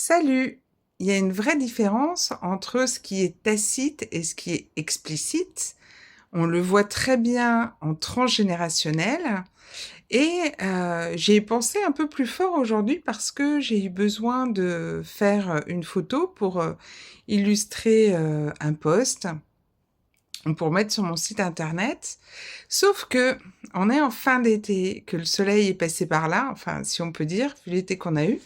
Salut! Il y a une vraie différence entre ce qui est tacite et ce qui est explicite. On le voit très bien en transgénérationnel et j'y ai pensé un peu plus fort aujourd'hui parce que j'ai eu besoin de faire, une photo pour, illustrer, un post pour mettre sur mon site internet. Sauf qu'on est en fin d'été, que le soleil est passé par là, enfin si on peut dire, vu l'été qu'on a eu.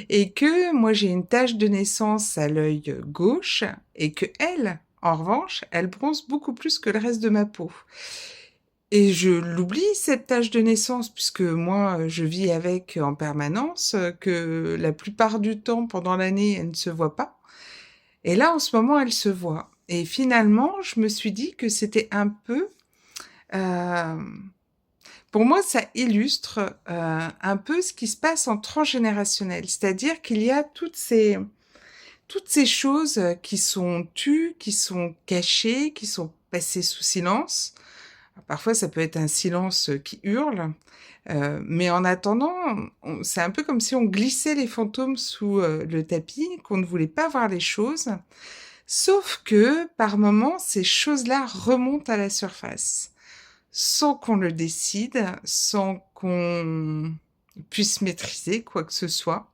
Et que moi j'ai une tache de naissance à l'œil gauche et qu'elle, en revanche, elle bronze beaucoup plus que le reste de ma peau. Et je l'oublie cette tache de naissance puisque moi, je vis avec en permanence, que la plupart du temps pendant l'année, elle ne se voit pas. Et là, en ce moment, elle se voit. Et finalement, je me suis dit que c'était un peu, hem, pour moi, ça illustre, un peu ce qui se passe en transgénérationnel. C'est-à-dire qu'il y a toutes ces choses qui sont tues, qui sont cachées, qui sont passées sous silence. Parfois, ça peut être un silence qui hurle, mais en attendant, c'est un peu comme si on glissait les fantômes sous le tapis, qu'on ne voulait pas voir les choses. Sauf que, par moments, ces choses-là remontent à la surface, sans qu'on le décide, sans qu'on puisse maîtriser quoi que ce soit.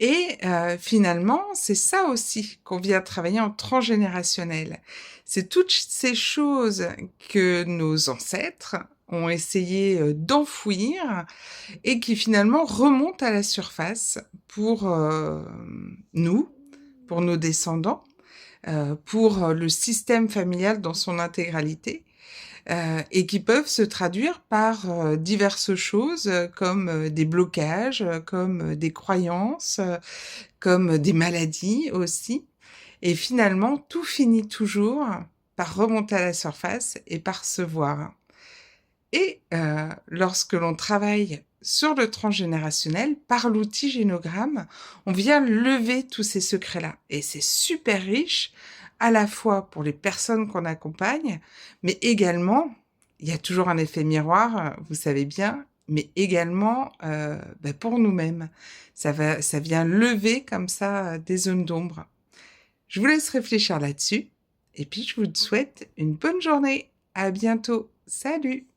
Et finalement, c'est ça aussi qu'on vient travailler en transgénérationnel. C'est toutes ces choses que nos ancêtres ont essayé, d'enfouir et qui finalement remontent à la surface pour, nous, pour nos descendants, pour, le système familial dans son intégralité. Et qui peuvent se traduire par, diverses choses, comme, des blocages, comme, des croyances, comme, des maladies aussi. Et finalement, tout finit toujours par remonter à la surface et par se voir. Et lorsque l'on travaille sur le transgénérationnel, par l'outil Génogramme, on vient lever tous ces secrets-là. Et c'est super riche, à la fois pour les personnes qu'on accompagne, mais également, il y a toujours un effet miroir, vous savez bien, mais également pour nous-mêmes. Ça vient lever comme ça des zones d'ombre. Je vous laisse réfléchir là-dessus, et puis je vous souhaite une bonne journée. À bientôt. Salut!